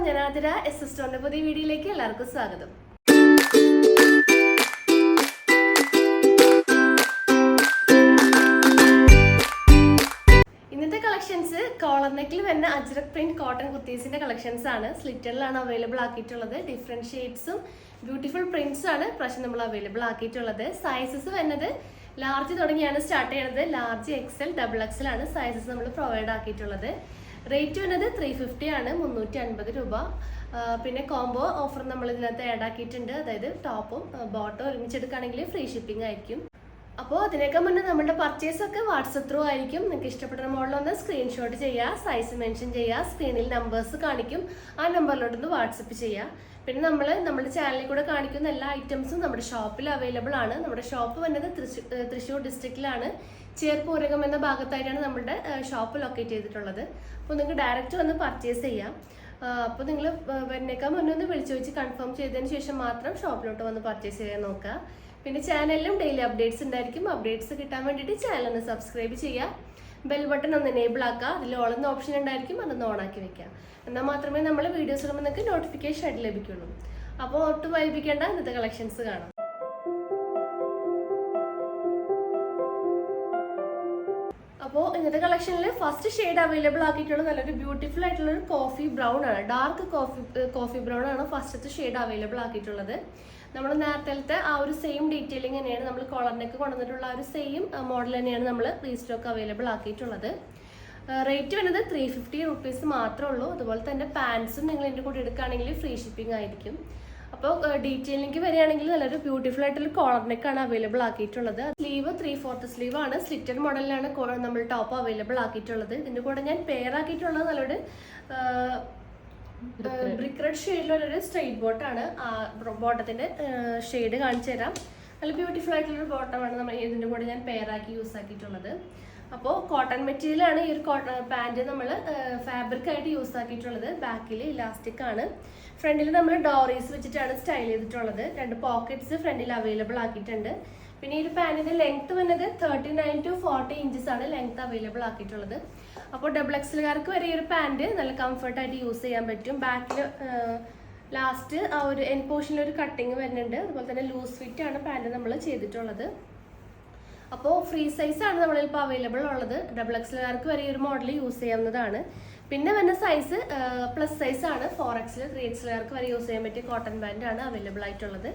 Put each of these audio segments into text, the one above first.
ഞാൻ ആതിര. എസ്എസ്റ്റോറിന്റെ പുതിയ വീഡിയോയിലേക്ക് എല്ലാവർക്കും സ്വാഗതം. ഇന്നത്തെ കളക്ഷൻസ് കോളർ നെക്കിൽ വരുന്ന അജ്രക് പ്രിന്റ് കോട്ടൺ കുർത്തീസിന്റെ കളക്ഷൻസ് ആണ്. സ്ലിറ്ററിലാണ് അവൈലബിൾ ആക്കിയിട്ടുള്ളത്. ഡിഫറെന്റ് ഷെയ്ഡ്സും ബ്യൂട്ടിഫുൾ പ്രിന്റ്സ് ആണ് പ്രാവശ്യം നമ്മൾ അവൈലബിൾ ആക്കിയിട്ടുള്ളത്. സൈസസ് വരുന്നത് ലാർജ് തുടങ്ങിയാണ് സ്റ്റാർട്ട് ചെയ്യുന്നത്. ലാർജ് XL ഡബിൾ XL ആണ് സൈസസ് നമ്മൾ പ്രൊവൈഡ് ആക്കിയിട്ടുള്ളത്. റേറ്റ് വരുന്നത് 350 ആണ്, 350 രൂപ. പിന്നെ കോംബോ ഓഫർ നമ്മൾ ഇതിനകത്ത് ആഡ് ആക്കിയിട്ടുണ്ട്. അതായത് ടോപ്പും ബോട്ടും ഒരുമിച്ചെടുക്കുകയാണെങ്കിൽ ഫ്രീ ഷിപ്പിംഗ് ആയിരിക്കും. അപ്പോൾ അതിനേക്കാൾ മുന്നേ നമ്മുടെ പർച്ചേസ് ഒക്കെ വാട്സപ്പ് ത്രൂ ആയിരിക്കും. നിങ്ങൾക്ക് ഇഷ്ടപ്പെടുന്ന മോഡലൊന്ന് സ്ക്രീൻഷോട്ട് ചെയ്യുക, സൈസ് മെൻഷൻ ചെയ്യുക, സ്ക്രീനിൽ നമ്പേഴ്സ് കാണിക്കും, ആ നമ്പറിലോട്ടൊന്ന് വാട്സപ്പ് ചെയ്യുക. പിന്നെ നമ്മുടെ ചാനലിൽ കൂടെ കാണിക്കുന്ന എല്ലാ ഐറ്റംസും നമ്മുടെ ഷോപ്പിൽ അവൈലബിൾ ആണ്. നമ്മുടെ ഷോപ്പ് വന്നത് തൃശ്ശൂർ ഡിസ്ട്രിക്റ്റിലാണ്. ചേർപ്പൂരകം എന്ന ഭാഗത്തായിട്ടാണ് നമ്മുടെ ഷോപ്പ് ലൊക്കേറ്റ് ചെയ്തിട്ടുള്ളത്. അപ്പോൾ നിങ്ങൾക്ക് ഡയറക്റ്റ് വന്ന് പർച്ചേസ് ചെയ്യാം. അപ്പോൾ നിങ്ങൾ വരുന്നേക്കാൾ മുന്നേ ഒന്ന് വിളിച്ചു വെച്ച് കൺഫേം ചെയ്തതിന് ശേഷം മാത്രം ഷോപ്പിലോട്ട് വന്ന് പർച്ചേസ് ചെയ്യാൻ നോക്കുക. പിന്നെ ചാനലിലും ഡെയിലി അപ്ഡേറ്റ്സ് ഉണ്ടായിരിക്കും. അപ്ഡേറ്റ്സ് കിട്ടാൻ വേണ്ടിയിട്ട് ചാനൽ ഒന്ന് സബ്സ്ക്രൈബ് ചെയ്യുക. ബെൽ ബട്ടൺ ഒന്ന് എനേബിൾ ആക്കുക. അതിൽ ഓൾ എന്ന ഓപ്ഷൻ ഉണ്ടായിരിക്കും, അതൊന്ന് ഓൺ ആക്കി വെക്കുക. എന്നാൽ മാത്രമേ നമ്മൾ വീഡിയോസ് ഇടുമ്പോൾ നിങ്ങൾക്ക് നോട്ടിഫിക്കേഷൻ ആയിട്ട് ലഭിക്കുള്ളൂ. അപ്പോൾ ഒട്ടും വൈകിക്കേണ്ട, ഇന്നത്തെ കളക്ഷൻസ് കാണാം. അപ്പോൾ ഇന്നത്തെ കളക്ഷനിൽ ഫസ്റ്റ് ഷെയ്ഡ് അവൈലബിൾ ആക്കിയിട്ടുള്ളത് നല്ലൊരു ബ്യൂട്ടിഫുൾ ആയിട്ടുള്ള ഒരു കോഫി ബ്രൗൺ ആണ്. ഡാർക്ക് കോഫി ബ്രൗൺ ആണ് ഫസ്റ്റത്തെ ഷെയ്ഡ് അവൈലബിൾ ആക്കിയിട്ടുള്ളത്. നമ്മൾ നേരത്തെ ആ ഒരു സെയിം ഡീറ്റെയിലിംഗ് തന്നെയാണ് നമ്മൾ കോളർ നെക്ക് കൊണ്ടുവന്നിട്ടുള്ള ആ ഒരു സെയിം മോഡൽ തന്നെയാണ് നമ്മൾ റീസ്റ്റോക്ക് അവൈലബിൾ ആക്കിയിട്ടുള്ളത്. റേറ്റ് വരുന്നത് 350 റുപ്പീസ് മാത്രമേ ഉള്ളൂ. അതുപോലെ തന്നെ പാൻസും നിങ്ങൾ ഇതിൻ്റെ കൂടെ എടുക്കുകയാണെങ്കിൽ ഫ്രീ ഷിപ്പിംഗ് ആയിരിക്കും. അപ്പോൾ ഡീറ്റെയിലിംഗ് വരികയാണെങ്കിൽ നല്ലൊരു ബ്യൂട്ടിഫുൾ ആയിട്ടുള്ള കോളർ നെക്കാണ് അവൈലബിൾ ആക്കിയിട്ടുള്ളത്. സ്ലീവ് 3/4 സ്ലീവ് ആണ്. സ്ലിറ്റർ മോഡലിലാണ് നമ്മൾ ടോപ്പ് അവൈലബിൾ ആക്കിയിട്ടുള്ളത്. ഇതിൻ്റെ കൂടെ ഞാൻ പെയർ ആക്കിയിട്ടുള്ളത് നല്ലൊരു ബ്രിക്ക് റെഡ് ഷെയ്ഡിലൊരു സ്ട്രെയിറ്റ് ബോട്ടാണ്. ബോട്ടത്തിന്റെ ഷെയ്ഡ് കാണിച്ചു തരാം. നല്ല ബ്യൂട്ടിഫുൾ ആയിട്ടുള്ളൊരു ബോട്ടമാണ് നമ്മൾ ഇതിൻ്റെ കൂടെ ഞാൻ പെയർ ആക്കി യൂസ് ആക്കിയിട്ടുള്ളത്. അപ്പോൾ കോട്ടൺ മെറ്റീരിയലാണ് ഈ ഒരു പാൻറ് നമ്മൾ ഫാബ്രിക് ആയിട്ട് യൂസ് ആക്കിയിട്ടുള്ളത്. ബാക്കിൽ ഇലാസ്റ്റിക് ആണ്. ഫ്രണ്ടിൽ നമ്മൾ ഡോറീസ് വെച്ചിട്ടാണ് സ്റ്റൈൽ ചെയ്തിട്ടുള്ളത്. 2 പോക്കറ്റ്സ് ഫ്രണ്ടിൽ അവൈലബിൾ ആക്കിയിട്ടുണ്ട്. പിന്നെ ഈ ഒരു പാൻറ്റിന്റെ ലെങ്ത് വന്നത് 39 to 40 ഇഞ്ചസ് ആണ് ലെങ്ത് അവൈലബിൾ ആക്കിയിട്ടുള്ളത്. അപ്പോൾ ഡബിൾ എക്സലുകാർക്ക് വരെ ഈ ഒരു പാൻറ് നല്ല കംഫർട്ടായിട്ട് യൂസ് ചെയ്യാൻ പറ്റും. ബാക്കിൽ ലാസ്റ്റ് ആ ഒരു എൻ പോർഷനിൽ ഒരു കട്ടിങ് വരുന്നുണ്ട്. അതുപോലെ തന്നെ ലൂസ് ഫിറ്റ് ആണ് പാൻറ് നമ്മൾ ചെയ്തിട്ടുള്ളത്. അപ്പോൾ ഫ്രീ സൈസ് ആണ് നമ്മളിപ്പോൾ അവൈലബിൾ ഉള്ളത്. ഡബിൾ എക്സലുകാർക്ക് വരെ ഈ ഒരു മോഡൽ യൂസ് ചെയ്യാവുന്നതാണ്. പിന്നെ വരുന്ന സൈസ് പ്ലസ് സൈസ് ആണ്. 4XL 3XLകാർക്ക് വരെ യൂസ് ചെയ്യാൻ പറ്റിയ കോട്ടൺ പാൻറ് ആണ് അവൈലബിൾ ആയിട്ടുള്ളത്.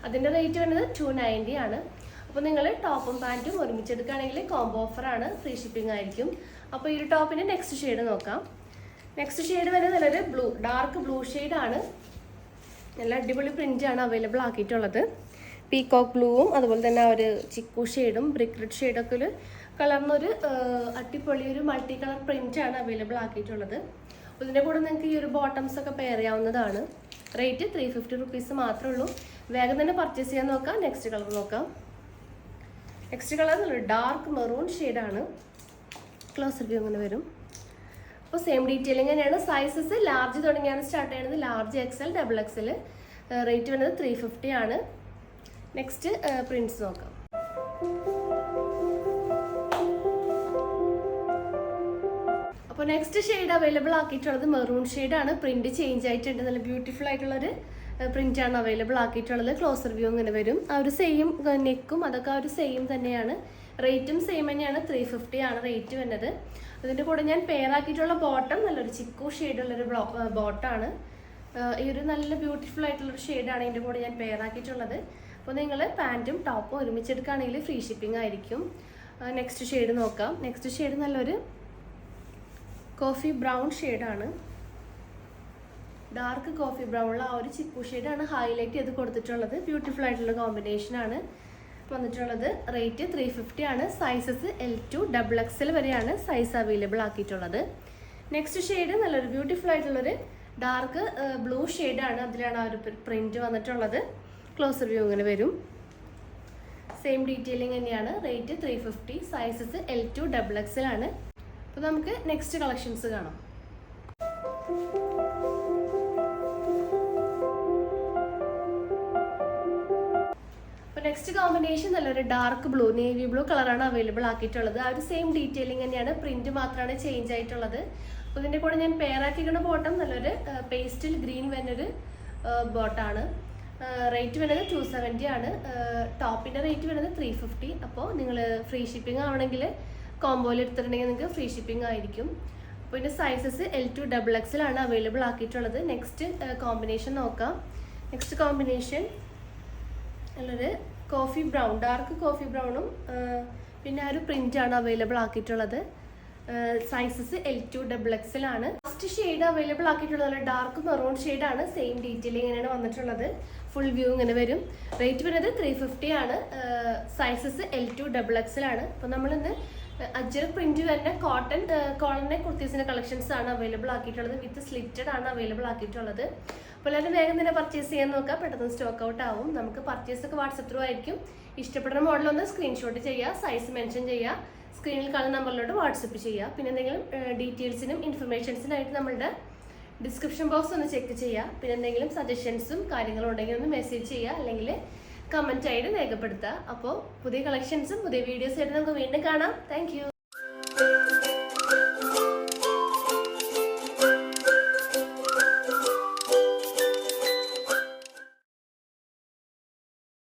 അതിൻ്റെ റേറ്റ് വരുന്നത് 290 ആണ്. അപ്പോൾ നിങ്ങൾ ടോപ്പും പാൻറ്റും ഒരുമിച്ചെടുക്കുകയാണെങ്കിൽ കോംബോ ഓഫർ ആണ്, ഫ്രീ ഷിപ്പിംഗ് ആയിരിക്കും. അപ്പോൾ ഈ ഒരു ടോപ്പിൻ്റെ നെക്സ്റ്റ് ഷെയ്ഡ് നോക്കാം. നെക്സ്റ്റ് ഷെയ്ഡ് വരുന്നത് നല്ലൊരു ഡാർക്ക് ബ്ലൂ ഷെയ്ഡാണ്. നല്ല അടിപൊളി പ്രിൻ്റാണ് അവൈലബിൾ ആക്കിയിട്ടുള്ളത്. പീകോക്ക് ബ്ലൂവും അതുപോലെ തന്നെ ആ ഒരു ചിക്കു ഷെയ്ഡും ബ്രിക്ക് റെഡ് ഷെയ്ഡൊക്കെ ഒരു കളർന്നൊരു അടിപൊളി ഒരു മൾട്ടി കളർ പ്രിൻ്റാണ് അവൈലബിൾ ആക്കിയിട്ടുള്ളത്. ഇതിൻ്റെ കൂടെ നിങ്ങൾക്ക് ഈ ഒരു ബോട്ടംസ് ഒക്കെ പെയർ ചെയ്യാവുന്നതാണ്. റേറ്റ് 350 റുപ്പീസ് മാത്രമേ ഉള്ളൂ. വേഗം തന്നെ പർച്ചേസ് ചെയ്യാൻ നോക്കാം. നെക്സ്റ്റ് കളർ നോക്കാം. നെക്സ്റ്റ് കളർ നല്ലൊരു ഡാർക്ക് മെറൂൺ ഷെയ്ഡാണ്. ക്ലോസർ വ്യൂ അങ്ങനെ വരും. അപ്പോൾ സെയിം ഡീറ്റെയിലിംഗ് തന്നെയാണ്. സൈസസ് ലാർജ് തുടങ്ങിയാണ് സ്റ്റാർട്ട് ചെയ്യുന്നത്. Large XL double XL. Rate വരുന്നത് 350 ആണ്. നെക്സ്റ്റ് പ്രിന്റ്സ് നോക്കാം. അപ്പോൾ നെക്സ്റ്റ് ഷെയ്ഡ് അവൈലബിൾ ആക്കിയിട്ടുള്ളത് മെറൂൺ ഷെയ്ഡാണ്. പ്രിന്റ് ചേഞ്ച് ആയിട്ടുണ്ട്. നല്ല ബ്യൂട്ടിഫുൾ ആയിട്ടുള്ളൊരു പ്രിന്റാണ് അവൈലബിൾ ആക്കിയിട്ടുള്ളത്. ക്ലോസർ വ്യൂ ഇങ്ങനെ വരും. ആ ഒരു സെയിം നെക്കും അതൊക്കെ ആ ഒരു സെയിം തന്നെയാണ്. റേറ്റും സെയിം തന്നെയാണ്. 350 ആണ് റേറ്റ് വരുന്നത്. അതിൻ്റെ കൂടെ ഞാൻ പെയർ ആക്കിയിട്ടുള്ള ബോട്ടം നല്ലൊരു ചിക്കു ഷെയ്ഡുള്ളൊരു ബോട്ടാണ്. ഈ ഒരു നല്ല ബ്യൂട്ടിഫുൾ ആയിട്ടുള്ളൊരു ഷെയ്ഡാണ് ഇതിൻ്റെ കൂടെ ഞാൻ പെയർ ആക്കിയിട്ടുള്ളത്. അപ്പോൾ നിങ്ങൾ പാൻറ്റും ടോപ്പും ഒരുമിച്ചെടുക്കുകയാണെങ്കിൽ ഫ്രീ ഷിപ്പിംഗ് ആയിരിക്കും. നെക്സ്റ്റ് ഷെയ്ഡ് നോക്കാം. നെക്സ്റ്റ് ഷെയ്ഡ് നല്ലൊരു കോഫി ബ്രൗൺ ഷെയ്ഡാണ്. ഡാർക്ക് കോഫി ബ്രൗണിൽ ആ ഒരു ചിക്കു ഷെയ്ഡാണ് ഹൈലൈറ്റ് ചെയ്ത് കൊടുത്തിട്ടുള്ളത്. ബ്യൂട്ടിഫുൾ ആയിട്ടുള്ള കോമ്പിനേഷനാണ് വന്നിട്ടുള്ളത്. റേറ്റ് 350 ആണ്. സൈസസ് L2 ഡബിൾ XL വരെയാണ് സൈസ് അവൈലബിൾ ആക്കിയിട്ടുള്ളത്. നെക്സ്റ്റ് ഷെയ്ഡ് നല്ലൊരു ബ്യൂട്ടിഫുൾ ആയിട്ടുള്ളൊരു ഡാർക്ക് ബ്ലൂ ഷെയ്ഡാണ്. അതിലാണ് ആ ഒരു പ്രിന്റ് വന്നിട്ടുള്ളത്. ക്ലോസർ വ്യൂ ഇങ്ങനെ വരും. സെയിം ഡീറ്റെയിലിംഗ് തന്നെയാണ്. Rate 350. Sizes L2 double XL ആണ്. അപ്പോൾ നമുക്ക് നെക്സ്റ്റ് കളക്ഷൻസ് കാണാം. നെക്സ്റ്റ് കോമ്പിനേഷൻ നല്ലൊരു ഡാർക്ക് ബ്ലൂ നേവി ബ്ലൂ കളറാണ് അവൈലബിൾ ആക്കിയിട്ടുള്ളത്. ആ ഒരു സെയിം ഡീറ്റെയിലിംഗ് തന്നെയാണ്. പ്രിന്റ് മാത്രമാണ് ചേഞ്ച് ആയിട്ടുള്ളത്. അപ്പോൾ ഇതിൻ്റെ കൂടെ ഞാൻ പെയറാക്കിക്കുന്ന ബോട്ടം നല്ലൊരു പേസ്റ്റൽ ഗ്രീൻ വരുന്നൊരു ബോട്ടാണ്. റേറ്റ് വരുന്നത് 270 ആണ്. ടോപ്പിൻ്റെ റേറ്റ് വരുന്നത് 350. അപ്പോൾ നിങ്ങൾ ഫ്രീ ഷിപ്പിംഗ് ആവണമെങ്കിൽ കോംബോയിൽ എടുത്തിട്ടുണ്ടെങ്കിൽ നിങ്ങൾക്ക് ഫ്രീ ഷിപ്പിംഗ് ആയിരിക്കും. അപ്പോൾ ഇതിൻ്റെ സൈസസ് L2 XXL ആണ് അവൈലബിൾ ആക്കിയിട്ടുള്ളത്. നെക്സ്റ്റ് കോമ്പിനേഷൻ നോക്കാം. നെക്സ്റ്റ് കോമ്പിനേഷൻ നല്ലൊരു കോഫി ബ്രൗൺ, ഡാർക്ക് കോഫി ബ്രൗണും പിന്നെ ആ ഒരു പ്രിൻ്റാണ് അവൈലബിൾ ആക്കിയിട്ടുള്ളത്. സൈസസ് L2 XXL ആണ്. ഫസ്റ്റ് ഷെയ്ഡ് അവൈലബിൾ ആക്കിയിട്ടുള്ളത് ഡാർക്ക് മെറൂൺ ഷെയ്ഡാണ്. സെയിം ഡീറ്റെയിൽ ഇങ്ങനെയാണ് വന്നിട്ടുള്ളത്. ഫുൾ വ്യൂ ഇങ്ങനെ വരും. റേറ്റ് വരുന്നത് 350 ആണ്. സൈസസ് L2 XXL ആണ്. അപ്പോൾ നമ്മളിന്ന് അജ്രക് പ്രിന്റ് വരുന്ന കോട്ടൺ കോളറിനെ കുർത്തീസിൻ്റെ കളക്ഷൻസ് ആണ് അവൈലബിൾ ആക്കിയിട്ടുള്ളത്. വിത്ത് സ്ലിറ്റഡ് ആണ് അവൈലബിൾ ആക്കിയിട്ടുള്ളത്. അപ്പോൾ എല്ലാവരും വേഗം തന്നെ പർച്ചേസ് ചെയ്യാൻ നോക്കുക. പെട്ടെന്ന് സ്റ്റോക്ക് ഔട്ട് ആവും. നമുക്ക് പർച്ചേസ് ഒക്കെ വാട്സപ്പ് ത്രൂ ആയിരിക്കും. ഇഷ്ടപ്പെടുന്ന മോഡൽ ഒന്ന് സ്ക്രീൻഷോട്ട് ചെയ്യുക, സൈസ് മെൻഷൻ ചെയ്യുക, സ്ക്രീനിൽ കാണുന്ന നമ്പറിലോട്ട് വാട്സപ്പ് ചെയ്യുക. പിന്നെ എന്തെങ്കിലും ഡീറ്റെയിൽസിനും ഇൻഫർമേഷൻസിനായിട്ട് നമ്മളുടെ ഡിസ്ക്രിപ്ഷൻ ബോക്സ് ഒന്ന് ചെക്ക് ചെയ്യുക. പിന്നെ എന്തെങ്കിലും സജഷൻസും കാര്യങ്ങളും ഉണ്ടെങ്കിൽ ഒന്ന് മെസ്സേജ് ചെയ്യുക, അല്ലെങ്കിൽ കമൻറ്റ് ആയിട്ട് രേഖപ്പെടുത്തുക. അപ്പോൾ പുതിയ കളക്ഷൻസും പുതിയ വീഡിയോസ് ആയിട്ട് നമുക്ക് വീണ്ടും കാണാം. താങ്ക്